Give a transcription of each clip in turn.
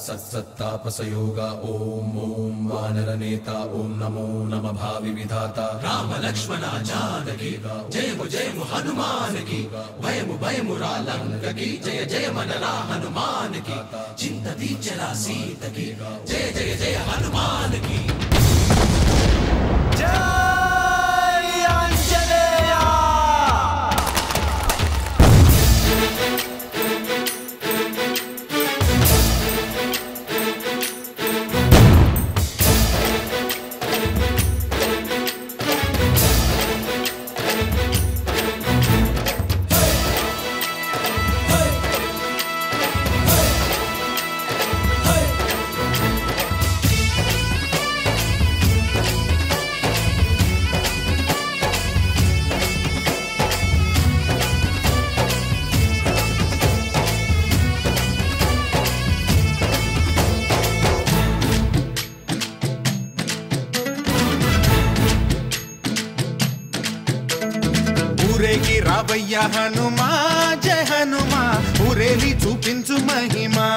सत्सत्तापसयोगा ओम ओम वानरनेता ओम नमो नमः भावि विधाता राम लक्ष्मण जानकी जय हनुमान की भयमु भयमु रालंक की जय जय मनरा हनुमान की चिंता दीचला सीत की जय जय जय हनुमान की जय आंजनेया। రావయ్య హనుమా జయ హనుమా ఊరేలి చూపించు మహిమా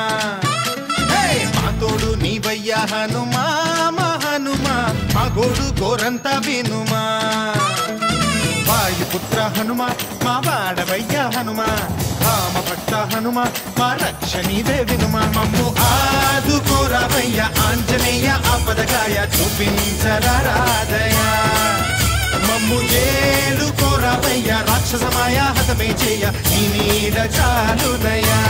మా తోడు నీవయ్య హనుమా మా హనుమా మా గోడు గోరంత వినుమా వాయుపుత్ర హనుమా మా వాడవయ్య హనుమా రామ భక్త హనుమా మా రక్షణీదే వినుమా మమ్ము ఆదుకోరావయ్య ఆంజనేయ ఆపదగాయ చూపించరాదయా మమ్ము ఏలుకోరావయ్య రాక్షసమాయ హతమే చేయ నీ నీడ చాలునయా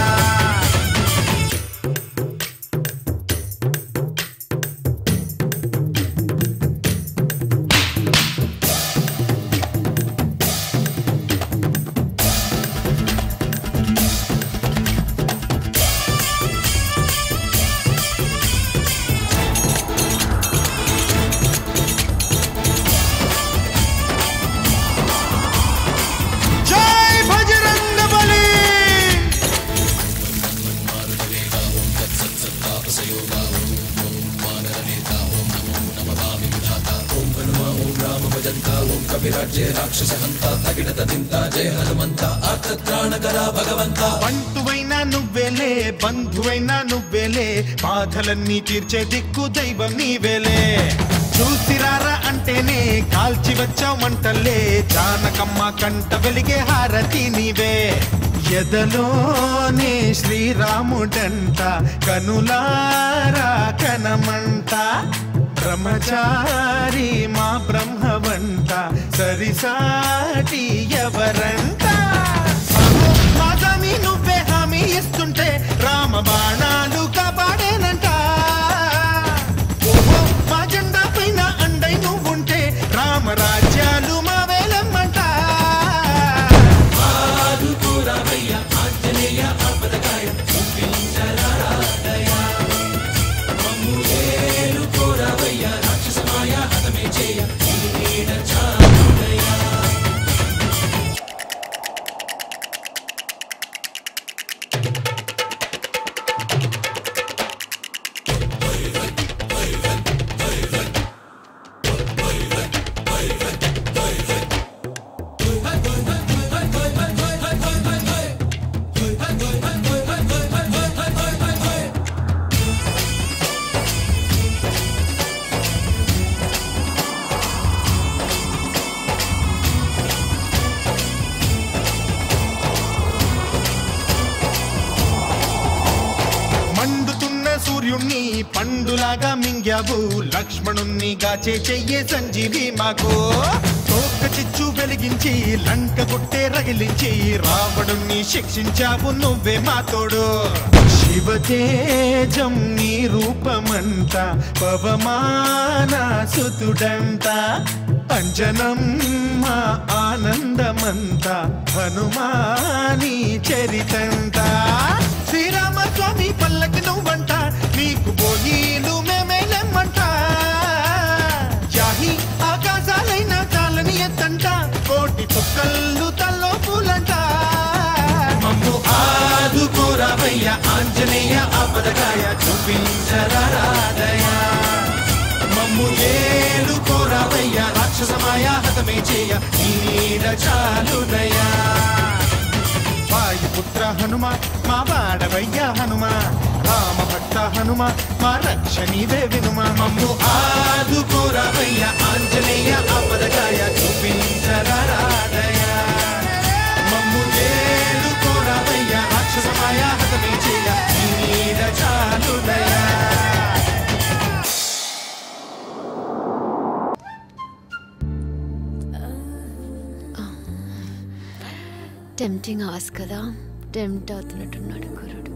బంటువైనా నువ్వేలే బంధువైనా నువ్వేలే బాధలన్నీ తీర్చే దిక్కు దైవం నీవేలే చూసిరారా అంటేనే కాల్చి వచ్చావు మంటల్లే జానకమ్మ కంట వెలిగే హారతి నీవే ఎదలోనే శ్రీరాముడంట కనులారా కనమంట బ్రహ్మచారి మా బ్రహ్మవంట సరిసాటి ఎవరంట మా స్వామి నువ్వే హామీ ఇస్తుంటే రామ బాణాలు కాపాడేనంట ఓహో మా జెండా పైన అండై నువ్వుంటే రామరాజ్యాలు మా వేలమ్మంట ఆంజనేయ ఆపదకాయ చూపించరాదయా మమ్ము ఏలుకోరావయ్య రాక్షసమాయ హతమే చేయ నీ నీడ చాలునయా సూర్యుణ్ణి పండులాగా మింగావు లక్ష్మణుణ్ణి గాచే చెయ్యే సంజీవి మాకు తోక చిచ్చు వెలిగించి లంక కొట్టే రగిలించి రావణుణ్ణి శిక్షించావు నువ్వే మా తోడు శివతేజం నీ రూపమంట పవమాన సుతుడంట అంజనం మా ఆనందమంత హనుమాని చరితంట శ్రీరామ స్వామి పల్లకి నువ్వంట నీకు బోయిలు మేమేలెమ్మంట జాహి ఆకాశాలైనా చాలని ఎత్తంట కోటి చుక్కళ్ళు తల్లో పూలంట మమ్ము ఆదుకోరావయ్య ఆంజనేయ ఆపదకాయ చూపించరాదయా మమ్ము ఏలుకోరావయ్య రాక్షసమాయ హతమే చేయ నీ నీడ చాలునయా వాయుపుత్ర హనుమ మా వాడవయ్య హనుమ రామ భక్త హనుమ హనుమా మా రక్ష నీవే వినుమా మమ్ము ఆదుకోరావయ్య ఆంజనేయ ఆపదకాయ చూపించరాదయ మమ్ము ఏలుకోరావయ్య రాక్షసమాయ హతమే చేయ నీ నీడ చాలుదయ టెంప్టింగ్ ఆస్ కదా టెంప్ట్ అవుతున్నట్టున్నాడు గురుడు